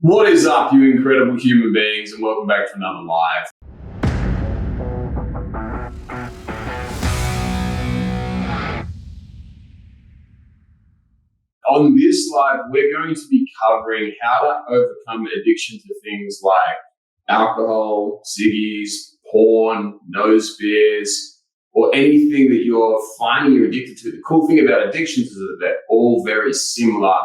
What is up, you incredible human beings, and welcome back to another live. On this live, we're going to be covering how to overcome addiction to things like alcohol, ciggies, porn, nose beers, or anything that you're finding you're addicted to. The cool thing about addictions is that they're all very similar.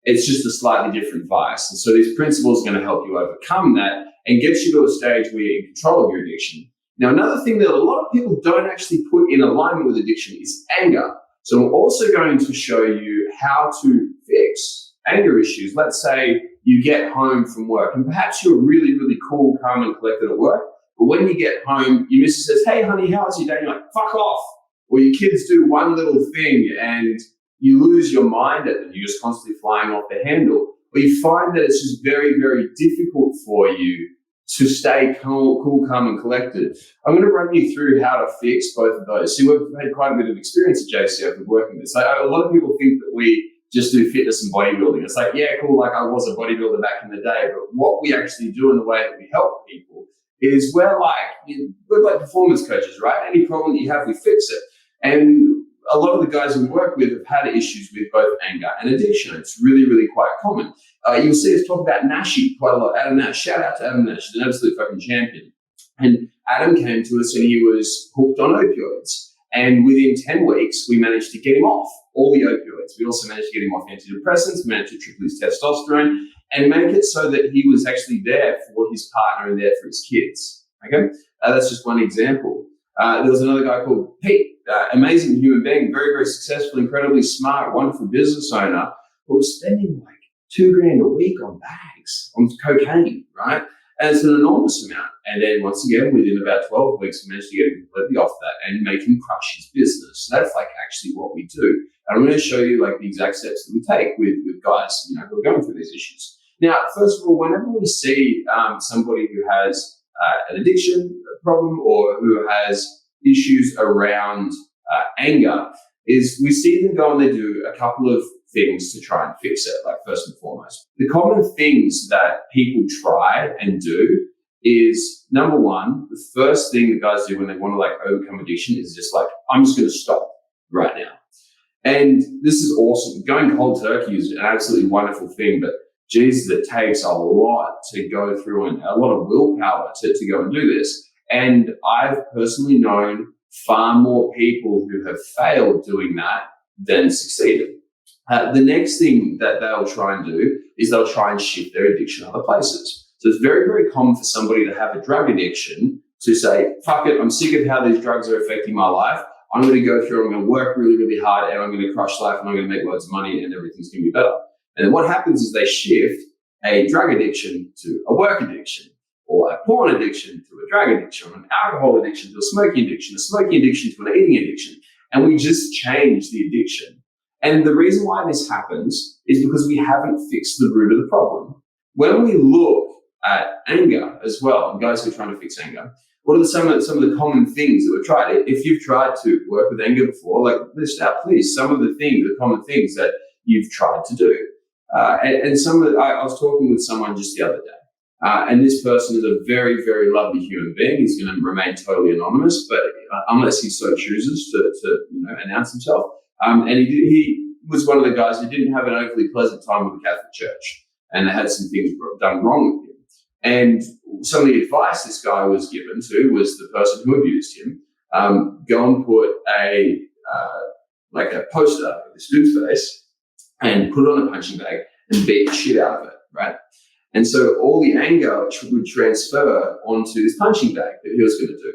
It's just a slightly different vice. And so these principles are going to help you overcome that and get you to a stage where you're in control of your addiction. Now, another thing that a lot of people don't actually put in alignment with addiction is anger. So I'm also going to show you how to fix anger issues. Let's say you get home from work and perhaps you're really, really cool, calm and collected at work. But when you get home, your missus says, "Hey, honey, how's your day?" And you're like, "Fuck off." Or your kids do one little thing and you lose your mind at them. You're just constantly flying off the handle. Or you find that it's just very, very difficult for you to stay cool, calm, and collected. I'm going to run you through how to fix both of those. See, we've had quite a bit of experience at JCF with working with this. A lot of people think that we just do fitness and bodybuilding. It's like, yeah, cool, like I was a bodybuilder back in the day, but what we actually do in the way that we help people is we're like performance coaches, right? Any problem that you have, we fix it. And a lot of the guys we work with have had issues with both anger and addiction. It's really, really quite common. You'll see us talk about Nashi quite a lot. Adam Nash, shout out to Adam Nash, he's an absolute fucking champion. And Adam came to us and he was hooked on opioids. And within 10 weeks, we managed to get him off all the opioids. We also managed to get him off antidepressants, managed to triple his testosterone, and make it so that he was actually there for his partner and there for his kids. Okay, that's just one example. There was another guy called Pete, amazing human being, very, very successful, incredibly smart, wonderful business owner, who was spending like $2,000 a week on bags, on cocaine, right? And it's an enormous amount. And then once again, within about 12 weeks, we managed to get him completely off that and make him crush his business. So that's like actually what we do. And I'm going to show you like the exact steps that we take with guys, who are going through these issues. Now, first of all, whenever we see somebody who has an addiction problem or who has issues around anger, is we see them go and they do a couple of things to try and fix it, like first and foremost. The common things that people try and do is, number one, the first thing that guys do when they want to like overcome addiction is just like, I'm just going to stop right now. And this is awesome. Going cold turkey is an absolutely wonderful thing, but Jesus, it takes a lot to go through and a lot of willpower to go and do this. And I've personally known far more people who have failed doing that than succeeded. The next thing that they'll try and do is they'll try and shift their addiction other places. So it's very, very common for somebody to have a drug addiction to say, fuck it, I'm sick of how these drugs are affecting my life. I'm going to go through, I'm going to work really, really hard, and I'm going to crush life, and I'm going to make loads of money, and everything's going to be better. And then what happens is they shift a drug addiction to a work addiction, or a porn addiction to a drug addiction, or an alcohol addiction to a smoking addiction to an eating addiction. And we just change the addiction. And the reason why this happens is because we haven't fixed the root of the problem. When we look at anger as well, and guys who are trying to fix anger, what are some of the common things that we've tried? If you've tried to work with anger before, like list out, please, some of the common things that you've tried to do. And some of I was talking with someone just the other day, and this person is a very, very lovely human being. He's going to remain totally anonymous, but unless he so chooses to announce himself. And he was one of the guys who didn't have an overly pleasant time with the Catholic Church, and they had some things done wrong with him. And some of the advice this guy was given to was the person who abused him, go and put a poster of this dude's face and put it on a punching bag and beat the shit out of it, right? And so all the anger would transfer onto this punching bag that he was going to do.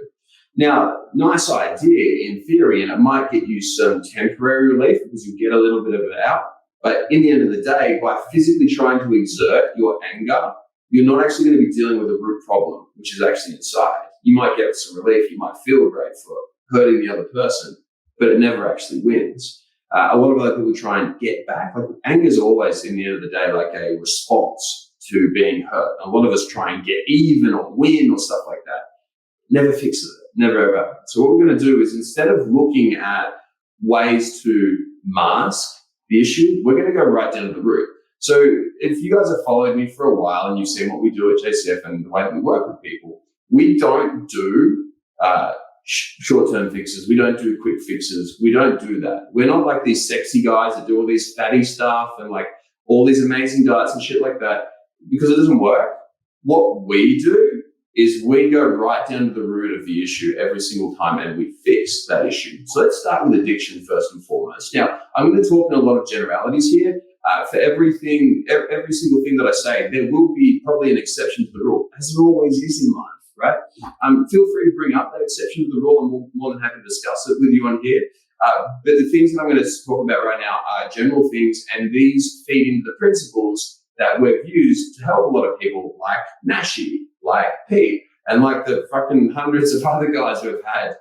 Now, nice idea in theory, and it might get you some temporary relief because you get a little bit of it out. But in the end of the day, by physically trying to exert your anger, you're not actually going to be dealing with a root problem, which is actually inside. You might get some relief, you might feel great for hurting the other person, but it never actually wins. A lot of other people try and get back. Like anger is always, in the end of the day, like a response to being hurt. A lot of us try and get even or win or stuff like that. Never fixes it. Never ever. So what we're going to do is, instead of looking at ways to mask the issue, we're going to go right down to the root. So if you guys have followed me for a while and you've seen what we do at JCF and the way that we work with people, we don't do short-term fixes. We don't do quick fixes. We don't do that. We're not like these sexy guys that do all these fatty stuff and like all these amazing diets and shit like that, because it doesn't work. What we do is we go right down to the root of the issue every single time and we fix that issue. So let's start with addiction first and foremost. Now, I'm going to talk in a lot of generalities here. For everything, every single thing that I say, there will be probably an exception to the rule, as there always is in life. Right? Feel free to bring up that exception to the rule. I'm more than happy to discuss it with you on here. But the things that I'm going to talk about right now are general things, and these feed into the principles that we've used to help a lot of people like Nashi, like Pete, and like the fucking hundreds of other guys we've had,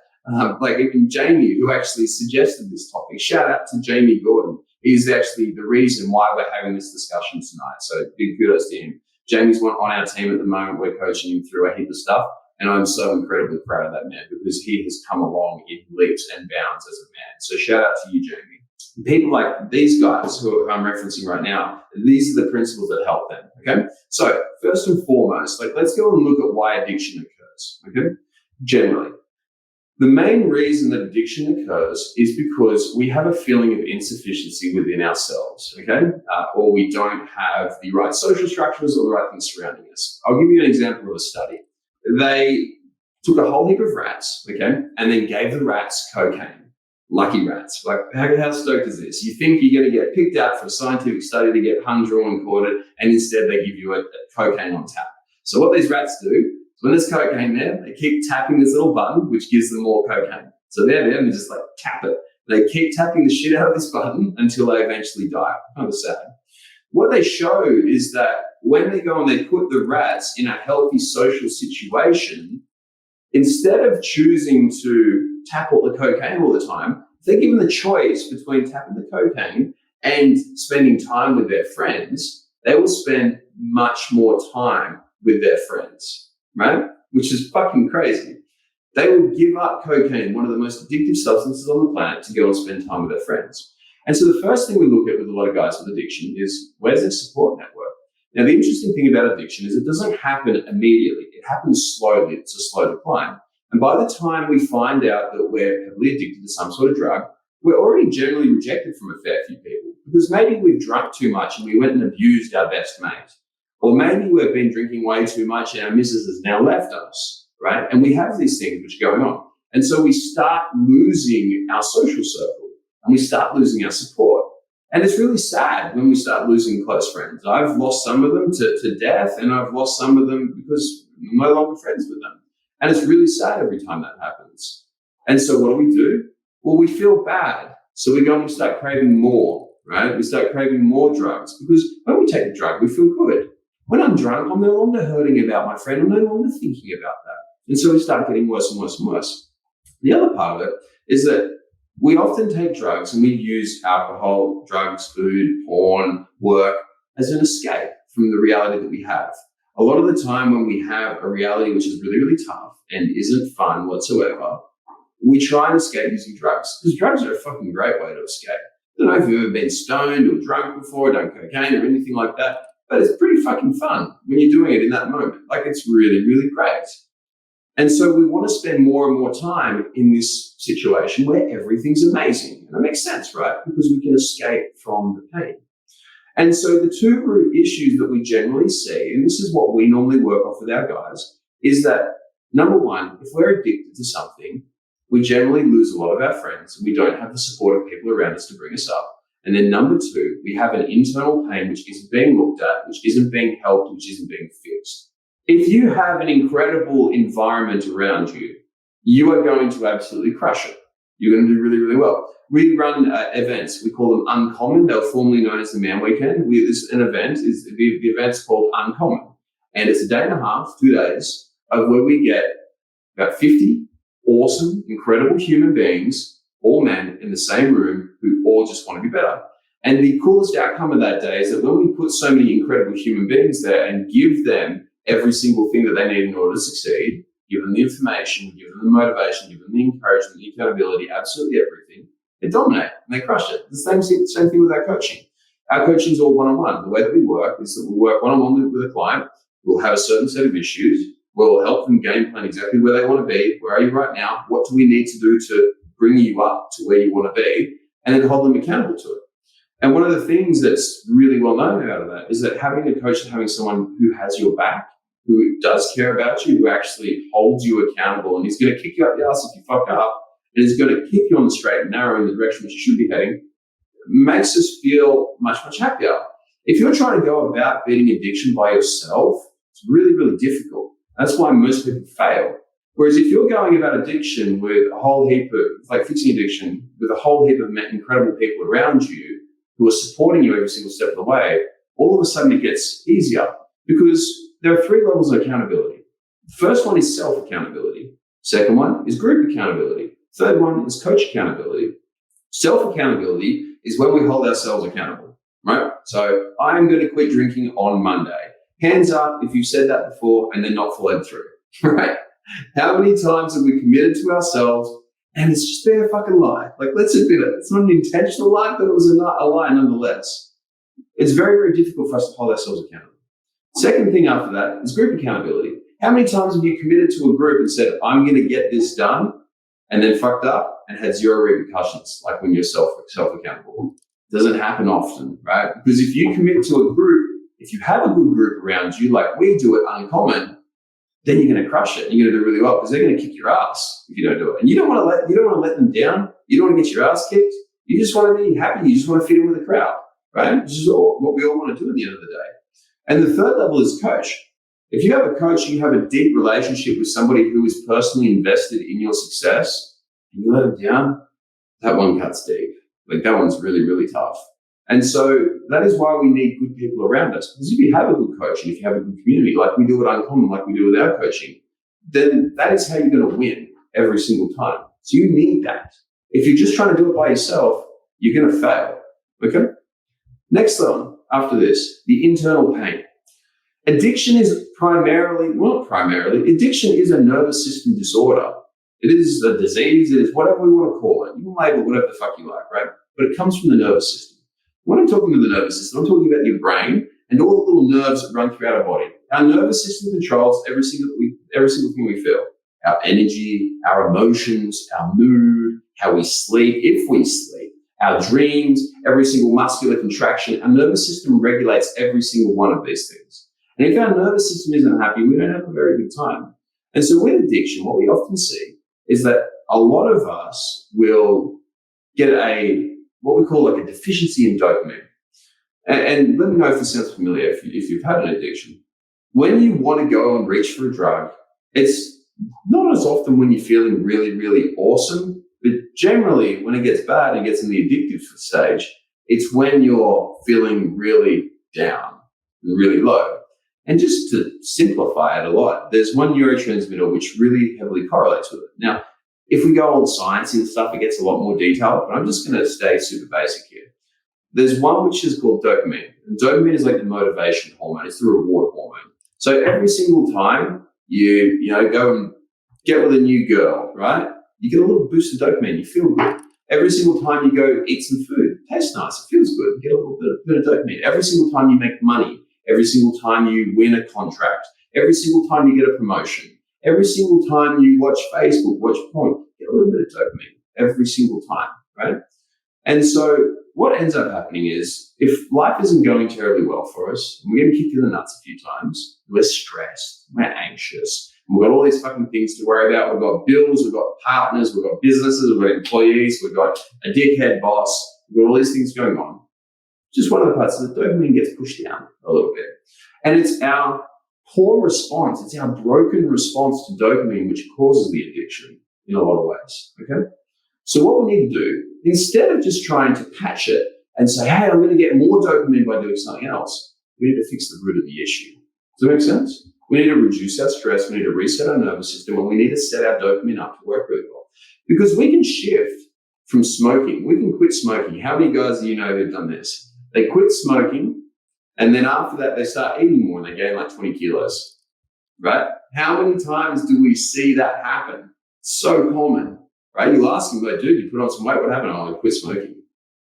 like even Jamie, who actually suggested this topic. Shout out to Jamie Gordon. He's actually the reason why we're having this discussion tonight. So big kudos to him. Jamie's on our team at the moment. We're coaching him through a heap of stuff. And I'm so incredibly proud of that man because he has come along in leaps and bounds as a man. So shout out to you, Jamie. People like these guys who I'm referencing right now, these are the principles that help them, okay? So first and foremost, let's go and look at why addiction occurs, okay? Generally, the main reason that addiction occurs is because we have a feeling of insufficiency within ourselves, okay? Or we don't have the right social structures or the right things surrounding us. I'll give you an example of a study. They took a whole heap of rats, okay, and then gave the rats cocaine. Lucky rats. Like, how stoked is this? You think you're going to get picked out for a scientific study to get hung, drawn, and quartered, and instead they give you a cocaine on tap. So what these rats do, when there's cocaine there, they keep tapping this little button, which gives them more cocaine. So they're there and they just like tap it. They keep tapping the shit out of this button until they eventually die. Kind of sad. What they showed is that when they go and they put the rats in a healthy social situation, instead of choosing to tap all the cocaine all the time, if they're given the choice between tapping the cocaine and spending time with their friends, they will spend much more time with their friends. Right? Which is fucking crazy. They will give up cocaine, one of the most addictive substances on the planet, to go and spend time with their friends. And so the first thing we look at with a lot of guys with addiction is, where's their support network? Now, the interesting thing about addiction is it doesn't happen immediately. It happens slowly. It's a slow decline. And by the time we find out that we're heavily addicted to some sort of drug, we're already generally rejected from a fair few people because maybe we've drunk too much and we went and abused our best mate. Or maybe we've been drinking way too much and our missus has now left us, right? And we have these things which are going on. And so we start losing our social circle and we start losing our support. And it's really sad when we start losing close friends. I've lost some of them to death, and I've lost some of them because I'm no longer friends with them. And it's really sad every time that happens. And so what do? Well, we feel bad. So we go and we start craving more, right? We start craving more drugs because when we take a drug, we feel good. When I'm drunk, I'm no longer hurting about my friend. I'm no longer thinking about that. And so we start getting worse and worse and worse. The other part of it is that we often take drugs and we use alcohol, drugs, food, porn, work as an escape from the reality that we have. A lot of the time when we have a reality which is really, really tough and isn't fun whatsoever, we try and escape using drugs because drugs are a fucking great way to escape. I don't know if you've ever been stoned or drunk before, done cocaine or anything like that, but it's pretty fucking fun when you're doing it in that moment. Like, it's really, really great. And so we want to spend more and more time in this situation where everything's amazing. And that makes sense, right? Because we can escape from the pain. And so the two root issues that we generally see, and this is what we normally work off with our guys, is that number one, if we're addicted to something, we generally lose a lot of our friends and we don't have the support of people around us to bring us up. And then number two, we have an internal pain which isn't being looked at, which isn't being helped, which isn't being fixed. If you have an incredible environment around you, you are going to absolutely crush it. You're going to do really, really well. We run events. We call them Uncommon. They're formerly known as the Man Weekend. The event's called Uncommon. And it's a day and a half, 2 days, of where we get about 50 awesome, incredible human beings, all men, in the same room who all just want to be better. And the coolest outcome of that day is that when we put so many incredible human beings there and give them every single thing that they need in order to succeed, give them the information, give them the motivation, give them the encouragement, the accountability, absolutely everything, they dominate and they crush it. The same thing with our coaching. Our coaching is all one-on-one. The way that we work is that we'll work one-on-one with a client. We'll have a certain set of issues. We'll help them game plan exactly where they want to be. Where are you right now? What do we need to do to bring you up to where you want to be? And then hold them accountable to it. And one of the things that's really well known out of that is that having a coach and having someone who has your back, who does care about you, who actually holds you accountable and is going to kick you up the ass if you fuck up, and is going to keep you on the straight and narrow in the direction which you should be heading, makes us feel much, much happier. If you're trying to go about beating addiction by yourself, it's really, really difficult. That's why most people fail. Whereas if you're going about addiction with a whole heap of, like fixing addiction, with a whole heap of incredible people around you who are supporting you every single step of the way, all of a sudden it gets easier because there are 3 levels of accountability. The first one is self-accountability. Second one is group accountability. Third one is coach accountability. Self-accountability is when we hold ourselves accountable, right? So I'm going to quit drinking on Monday. Hands up if you've said that before and then not followed through, right? How many times have we committed to ourselves and it's just been a fucking lie? Like, let's admit it. It's not an intentional lie, but it was a lie nonetheless. It's very, very difficult for us to hold ourselves accountable. Second thing after that is group accountability. How many times have you committed to a group and said, I'm going to get this done, and then fucked up and had 0 repercussions, like when you're self-accountable? It doesn't happen often, right? Because if you commit to a group, if you have a good group around you, like we do at Uncommon, then you're going to crush it. You're going to do really well because they're going to kick your ass if you don't do it. And you don't want to let them down. You don't want to get your ass kicked. You just want to be happy. You just want to fit in with the crowd, right? This is what we all want to do at the end of the day. And the third level is coach. If you have a coach, you have a deep relationship with somebody who is personally invested in your success, and you let them down, that one cuts deep. Like that one's really, really tough. And so that is why we need good people around us. Because if you have a good coach and if you have a good community, like we do at Uncommon, like we do with our coaching, then that is how you're going to win every single time. So you need that. If you're just trying to do it by yourself, you're going to fail. Okay? Next one after this, the internal pain. Addiction is addiction is a nervous system disorder. It is a disease. It is whatever we want to call it. You can label it whatever the fuck you like, right? But it comes from the nervous system. When I'm talking to the nervous system, I'm talking about your brain and all the little nerves that run throughout our body. Our nervous system controls every single thing we feel. Our energy, our emotions, our mood, how we sleep, if we sleep, our dreams, every single muscular contraction. Our nervous system regulates every single one of these things. And if our nervous system isn't happy, we don't have a very good time. And so with addiction, what we often see is that a lot of us will get what we call like a deficiency in dopamine. And let me know if this sounds familiar, if you've had an addiction. When you want to go and reach for a drug, it's not as often when you're feeling really, really awesome, but generally when it gets bad and gets in the addictive stage, it's when you're feeling really down and really low. And just to simplify it a lot, there's one neurotransmitter which really heavily correlates with it. Now, if we go on science and stuff, it gets a lot more detailed, but I'm just going to stay super basic here. There's one which is called dopamine. And dopamine is like the motivation hormone. It's the reward hormone. So every single time you go and get with a new girl, right? You get a little boost of dopamine. You feel good. Every single time you go eat some food, it tastes nice. It feels good. You get a little bit of dopamine. Every single time you make money, every single time you win a contract, every single time you get a promotion, every single time you watch Facebook, watch porn, get a little bit of dopamine every single time, right? And so what ends up happening is if life isn't going terribly well for us, and we're getting kicked in the nuts a few times, we're stressed, we're anxious, and we've got all these fucking things to worry about. We've got bills, we've got partners, we've got businesses, we've got employees, we've got a dickhead boss, we've got all these things going on. Just one of the parts is that dopamine gets pushed down a little bit. And it's our poor response, it's our broken response to dopamine which causes the addiction in a lot of ways, okay? So what we need to do, instead of just trying to patch it and say, hey, I'm going to get more dopamine by doing something else, we need to fix the root of the issue. Does that make sense? We need to reduce our stress, we need to reset our nervous system, and we need to set our dopamine up to work really well. Because we can shift from smoking, we can quit smoking. How many guys do you know who've done this? They quit smoking, and then after that, they start eating more, and they gain like 20 kilos, right? How many times do we see that happen? So common, right? You ask them, like, dude, you put on some weight, what happened? Oh, I quit smoking.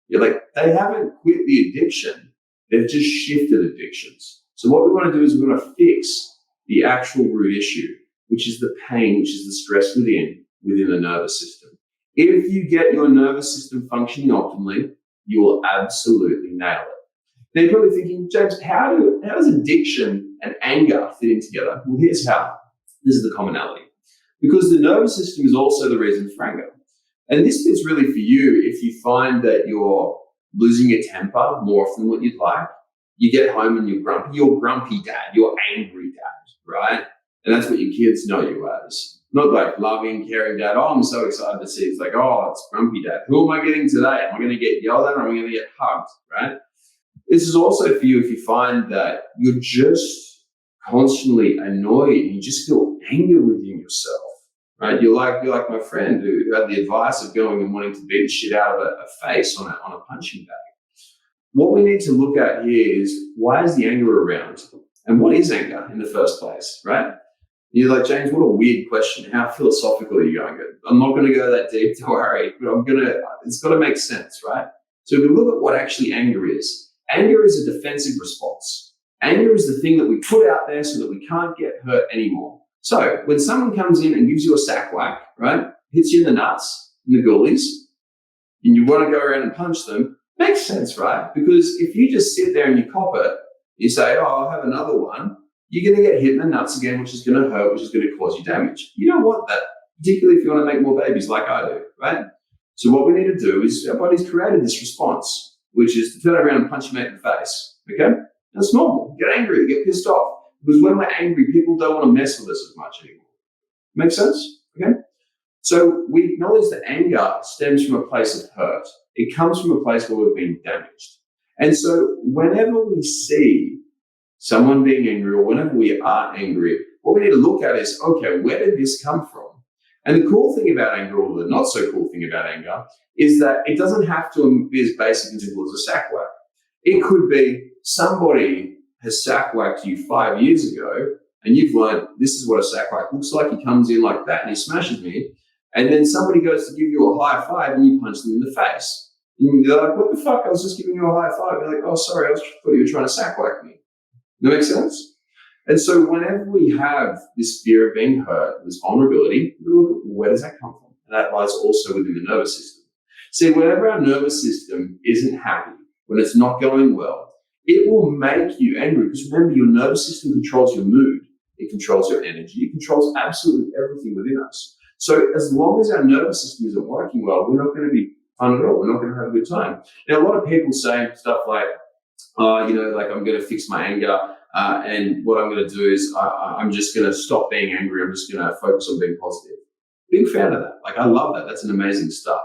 You're like, they haven't quit the addiction. They've just shifted addictions. So what we want to do is we want to fix the actual root issue, which is the pain, which is the stress within the nervous system. If you get your nervous system functioning optimally, you will absolutely nail it. Now you're probably thinking, James, how does addiction and anger fit in together? Well, here's how. This is the commonality. Because the nervous system is also the reason for anger. And this fits really for you if you find that you're losing your temper more often than what you'd like. You get home and you're grumpy dad, you're angry dad, right? And that's what your kids know you as. Not like loving, caring dad. Oh, I'm so excited to see. It's like, oh, it's grumpy dad. Who am I getting today? Am I going to get yelled at or am I going to get hugged, right? This is also for you if you find that you're just constantly annoyed and you just feel anger within yourself, right? You're like my friend who had the advice of going and wanting to beat the shit out of a face on a punching bag. What we need to look at here is, why is the anger around? And what is anger in the first place, right? You're like, James, what a weird question. How philosophical are you going? I'm not going to go that deep, don't worry, but it's got to make sense, right? So if we look at what actually anger is a defensive response. Anger is the thing that we put out there so that we can't get hurt anymore. So when someone comes in and gives you a sack whack, right, hits you in the nuts, in the goalies, and you want to go around and punch them, makes sense, right? Because if you just sit there and you cop it, you say, oh, I'll have another one, you're going to get hit in the nuts again, which is going to hurt, which is going to cause you damage. You don't want that, particularly if you want to make more babies like I do, right? So what we need to do is, our body's created this response, which is to turn around and punch your mate in the face, okay? That's normal. Get angry, get pissed off. Because when we're angry, people don't want to mess with us as much anymore. Make sense? Okay? So we acknowledge that anger stems from a place of hurt. It comes from a place where we've been damaged. And so whenever we see someone being angry or whenever we are angry, what we need to look at is, okay, where did this come from? And the cool thing about anger, or the not so cool thing about anger, is that it doesn't have to be as basic and simple as a sack whack. It could be somebody has sack whacked you 5 years ago and you've learned this is what a sack whack looks like. He comes in like that and he smashes me. And then somebody goes to give you a high five and you punch them in the face. And you're like, what the fuck? I was just giving you a high five. You're like, oh, sorry, I thought you were trying to sack whack me. That makes sense? And so whenever we have this fear of being hurt, this vulnerability, we look at where does that come from? And that lies also within the nervous system. See, whenever our nervous system isn't happy, when it's not going well, it will make you angry. Because remember, your nervous system controls your mood. It controls your energy. It controls absolutely everything within us. So as long as our nervous system isn't working well, we're not going to be fun at all. We're not going to have a good time. Now, a lot of people say stuff like, like I'm going to fix my anger. And what I'm going to do is I'm just going to stop being angry. I'm just going to focus on being positive. Big fan of that. Like, I love that. That's an amazing start.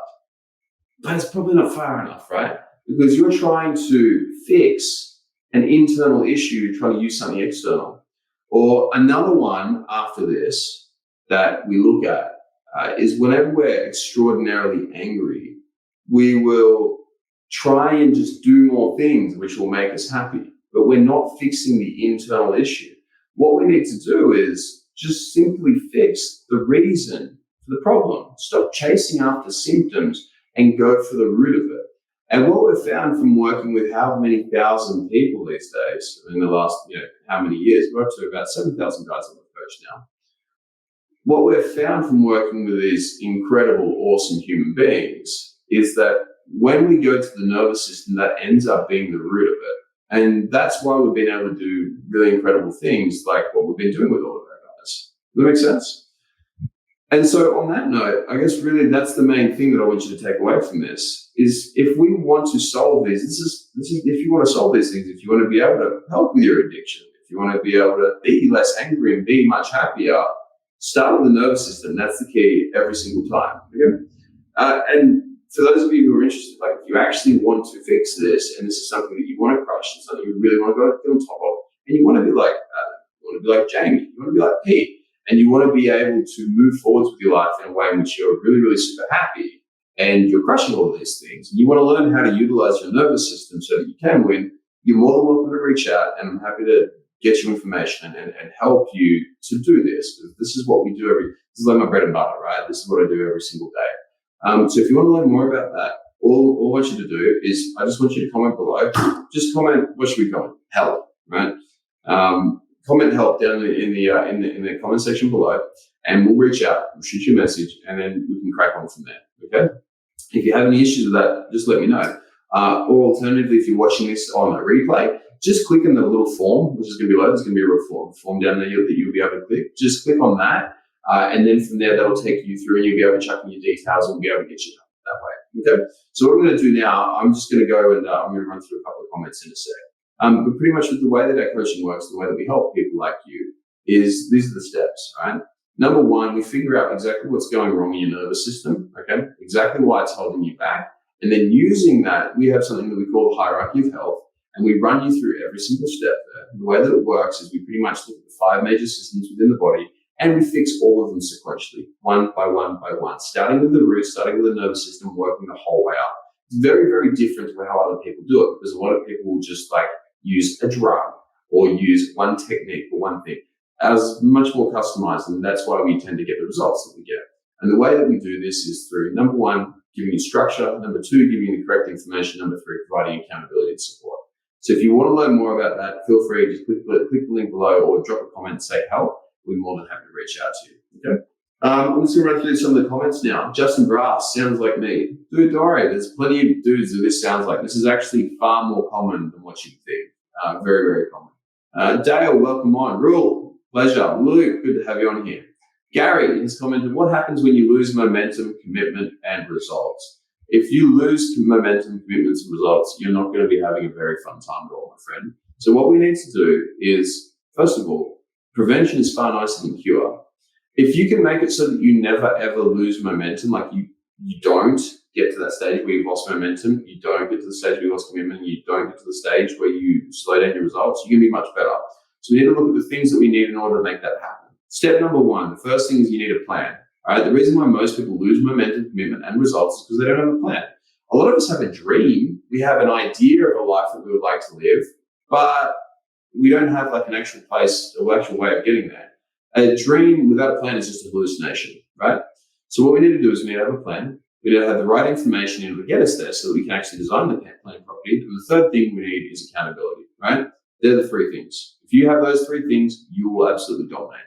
But it's probably not far enough, right? Because you're trying to fix an internal issue, trying to use something external. Or another one after this that we look at is whenever we're extraordinarily angry, we will try and just do more things which will make us happy. But we're not fixing the internal issue. What we need to do is just simply fix the reason for the problem. Stop chasing after symptoms and go for the root of it. And what we've found from working with how many thousand people these days, in the last, how many years, we're up to about 7,000 guys on the coach now. What we've found from working with these incredible, awesome human beings is that when we go to the nervous system, that ends up being the root of it. And that's why we've been able to do really incredible things like what we've been doing with all of our guys. Does that make sense? And so on that note, I guess really that's the main thing that I want you to take away from this is if we want to solve these, this is if you want to solve these things, if you want to be able to help with your addiction, if you want to be able to be less angry and be much happier, start with the nervous system. That's the key every single time. Okay? And for those of you who are interested, like if you actually want to fix this, and this is something that you want to crush, and something you really want to go get on top of, and you want to be like Jamie, you want to be like Pete, and you want to be able to move forwards with your life in a way in which you're really, really super happy, and you're crushing all of these things, and you want to learn how to utilize your nervous system so that you can win, you're more than welcome to reach out, and I'm happy to get you information and help you to do this. Because this is what we do this is like my bread and butter, right? This is what I do every single day. So if you want to learn more about that, All I want you to do is, I just want you to comment below. Just comment, what should we comment? Help, right? Comment help down in the comment section below, and we'll reach out, we'll shoot you a message, and then we can crack on from there, okay? If you have any issues with that, just let me know. Or alternatively, if you're watching this on a replay, just click on the little form, which is going to be loaded. There's going to be a form down there that you'll be able to click. Just click on that, and then from there, that'll take you through, and you'll be able to chuck in your details, and we'll be able to get you done that way. Okay. So what I'm going to do now, I'm just going to go and I'm going to run through a couple of comments in a sec. But pretty much with the way that our coaching works, the way that we help people like you, is these are the steps, right? Number one, we figure out exactly what's going wrong in your nervous system, okay? Exactly why it's holding you back. And then using that, we have something that we call the hierarchy of health, and we run you through every single step there. And the way that it works is we pretty much look at the 5 major systems within the body, and we fix all of them sequentially, one by one by one, starting with the root, starting with the nervous system, working the whole way up. It's very, very different to how other people do it, because a lot of people will just like use a drug or use one technique or one thing. As much more customized, and that's why we tend to get the results that we get. And the way that we do this is through, number one, giving you structure, number two, giving you the correct information, number three, providing accountability and support. So if you want to learn more about that, feel free to just click the link below or drop a comment and say help. We're more than happy to reach out to you. Okay. I'm just going to run through some of the comments now. Justin Brass, sounds like me. Dude, don't worry, there's plenty of dudes that this sounds like. This is actually far more common than what you think. Very, very common. Dale, welcome on. Rule, pleasure. Luke, good to have you on here. Gary has commented, what happens when you lose momentum, commitment, and results? If you lose momentum, commitments, and results, you're not going to be having a very fun time at all, my friend. So what we need to do is, first of all, prevention is far nicer than cure. If you can make it so that you never ever lose momentum, like you don't get to that stage where you've lost momentum, you don't get to the stage where you lost commitment, you don't get to the stage where you slow down your results, you're going to be much better. So we need to look at the things that we need in order to make that happen. Step number one, the first thing is you need a plan. All right, the reason why most people lose momentum, commitment, and results is because they don't have a plan. A lot of us have a dream. We have an idea of a life that we would like to live, but we don't have like an actual place or actual way of getting there. A dream without a plan is just a hallucination, right? So what we need to do is we need to have a plan. We need to have the right information in order to get us there so that we can actually design the plan properly. And the third thing we need is accountability, right? They're the three things. If you have those three things, you will absolutely dominate.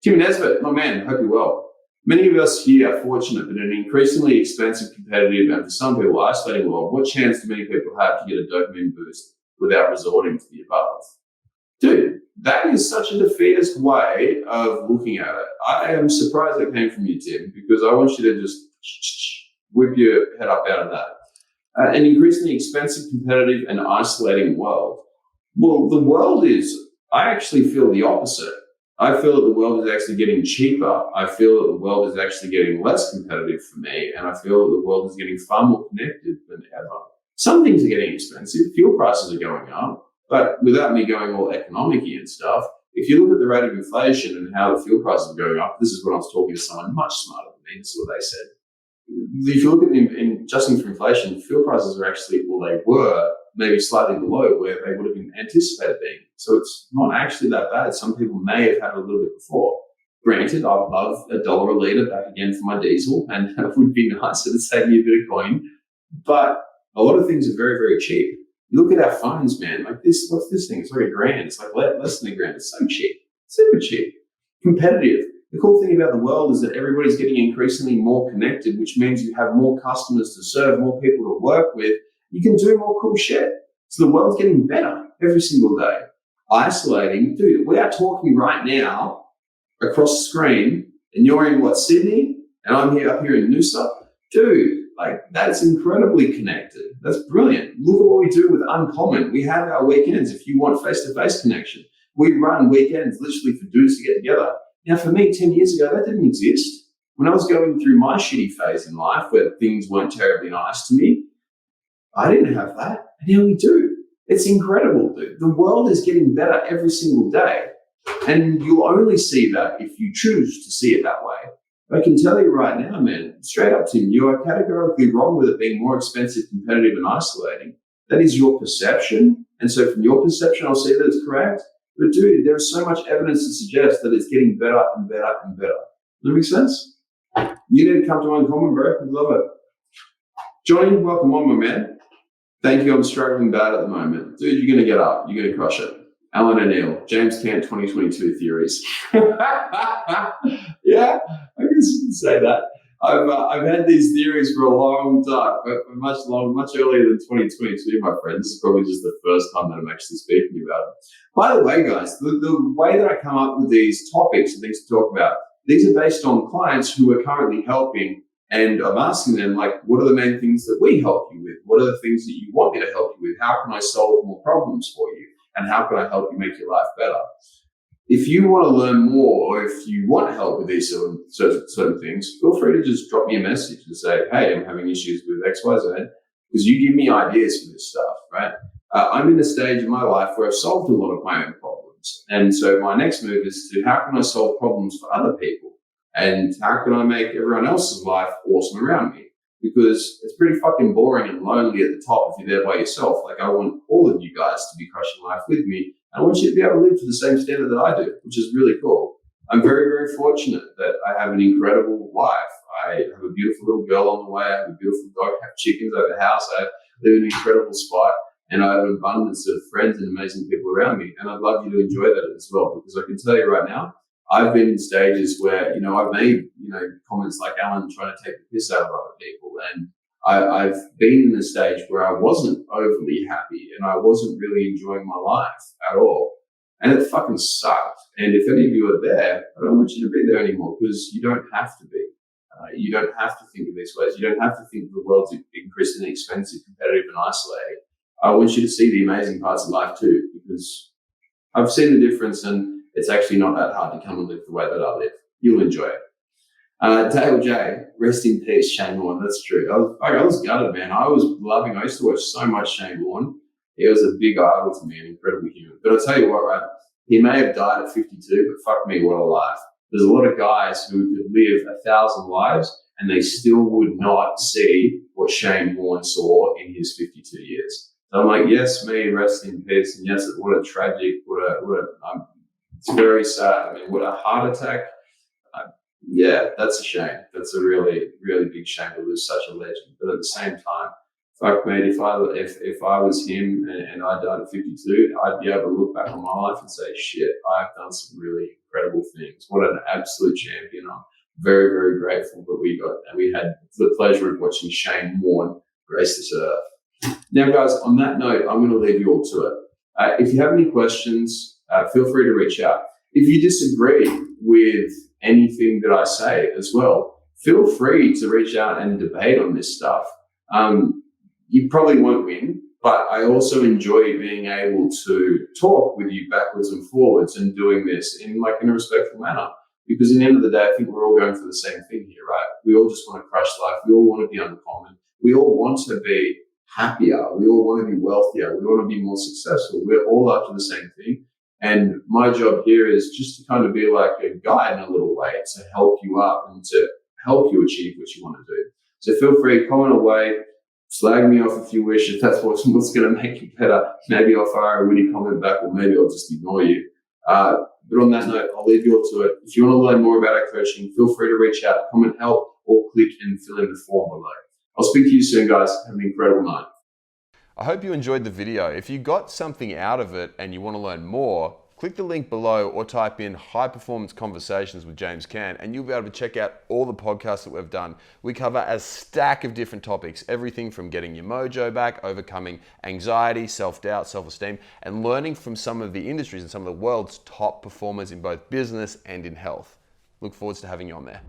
Tim Nesbitt, my man, hope you're well. Many of us here are fortunate that in an increasingly expensive, competitive, and for some people isolating world, what chance do many people have to get a dopamine boost without resorting to the above? Dude, that is such a defeatist way of looking at it. I am surprised that came from you, Tim, because I want you to just whip your head up out of that. An increasingly expensive, competitive, and isolating world. Well, the world is, I actually feel the opposite. I feel that the world is actually getting cheaper. I feel that the world is actually getting less competitive for me. And I feel that the world is getting far more connected than ever. Some things are getting expensive. Fuel prices are going up. But without me going all economic-y and stuff, if you look at the rate of inflation and how the fuel prices are going up, this is when I was talking to someone much smarter than me. This is what they said. If you look at in adjusting for inflation, fuel prices are actually, well, they were maybe slightly below where they would have been anticipated being. So it's not actually that bad. Some people may have had a little bit before. Granted, I'd love $1 a litre back again for my diesel, and that would be nice to save me a bit of coin. But a lot of things are very, very cheap. You look at our phones, man, like this, what's this thing? It's like $1,000. It's like less than $1,000. It's so cheap, super cheap, competitive. The cool thing about the world is that everybody's getting increasingly more connected, which means you have more customers to serve, more people to work with. You can do more cool shit. So the world's getting better every single day. Isolating, dude, we are talking right now across the screen, and you're in Sydney, and I'm here up here in Noosa. Dude, like that's incredibly connected. That's brilliant. Look at what we do with Uncommon. We have our weekends if you want face-to-face connection. We run weekends literally for dudes to get together. Now, for me, 10 years ago, that didn't exist. When I was going through my shitty phase in life where things weren't terribly nice to me, I didn't have that. And now we do. It's incredible, dude. The world is getting better every single day. And you'll only see that if you choose to see it that way. I can tell you right now, man, straight up, Tim, you are categorically wrong with it being more expensive, competitive, and isolating. That is your perception. And so from your perception, I'll say that it's correct. But dude, there is so much evidence to suggest that it's getting better and better and better. Does that make sense? You need to come to Uncommon, bro. I love it. Johnny, welcome on, my man. Thank you. I'm struggling bad at the moment. Dude, you're going to get up. You're going to crush it. Alan O'Neill, James Cant 2022 theories. Yeah, I guess you can say that. I've had these theories for a long time, but much earlier than 2022, my friend. This is probably just the first time that I'm actually speaking about it. By the way, guys, the way that I come up with these topics and things to talk about, these are based on clients who are currently helping, and I'm asking them, like, what are the main things that we help you with? What are the things that you want me to help you with? How can I solve more problems for you? And how can I help you make your life better? If you want to learn more, or if you want help with these certain things, feel free to just drop me a message and say, hey, I'm having issues with X, Y, Z, because you give me ideas for this stuff, right? I'm in a stage in my life where I've solved a lot of my own problems. And so my next move is to, how can I solve problems for other people? And how can I make everyone else's life awesome around me? Because it's pretty fucking boring and lonely at the top if you're there by yourself. Like, I want all of you guys to be crushing life with me. I want you to be able to live to the same standard that I do, which is really cool. I'm very, very fortunate that I have an incredible life. I have a beautiful little girl on the way. I have a beautiful dog. I have chickens. I have a house. I live in an incredible spot. And I have an abundance of friends and amazing people around me. And I'd love you to enjoy that as well, because I can tell you right now, I've been in stages where, I've made, comments like Alan trying to take the piss out of other people. And I've been in a stage where I wasn't overly happy and I wasn't really enjoying my life at all. And it fucking sucked. And if any of you are there, I don't want you to be there anymore, because you don't have to be. You don't have to think of these ways. You don't have to think the world's increasingly expensive, competitive, and isolating. I want you to see the amazing parts of life too, because I've seen the difference, and it's actually not that hard to come and live the way that I live. You'll enjoy it. Dale J, rest in peace, Shane Warne. That's true. I was gutted, man. I used to watch so much Shane Warne. He was a big idol to me, an incredible human. But I'll tell you what, right? He may have died at 52, but fuck me, what a life. There's a lot of guys who could live 1,000 lives and they still would not see what Shane Warne saw in his 52 years. So I'm like, yes, me, rest in peace. And yes, what a tragic, it's very sad. I mean, what a heart attack. Yeah, that's a shame. That's a really, really big shame to lose such a legend. But at the same time, fuck mate, if I was him and I died at 52, I'd be able to look back on my life and say, shit, I've done some really incredible things. What an absolute champion. I'm very, very grateful that we had the pleasure of watching Shane Warne grace this earth. Now, guys, on that note, I'm going to leave you all to it. If you have any questions, feel free to reach out. If you disagree with anything that I say as well, feel free to reach out and debate on this stuff. You probably won't win, but I also enjoy being able to talk with you backwards and forwards and doing this in a respectful manner. Because in the end of the day, I think we're all going for the same thing here, right? We all just want to crush life. We all want to be uncommon. We all want to be happier. We all want to be wealthier. We want to be more successful. We're all after the same thing. And my job here is just to kind of be like a guide in a little way to help you up and to help you achieve what you want to do. So feel free, comment away, slag me off if you wish, if that's what's going to make you better. Maybe I'll fire a witty comment back, or maybe I'll just ignore you. But on that note, I'll leave you all to it. If you want to learn more about our coaching, feel free to reach out, comment help, or click and fill in the form below. I'll speak to you soon, guys. Have an incredible night. I hope you enjoyed the video. If you got something out of it and you want to learn more, click the link below or type in High Performance Conversations with James Cant and you'll be able to check out all the podcasts that we've done. We cover a stack of different topics, everything from getting your mojo back, overcoming anxiety, self-doubt, self-esteem, and learning from some of the industries and some of the world's top performers in both business and in health. Look forward to having you on there.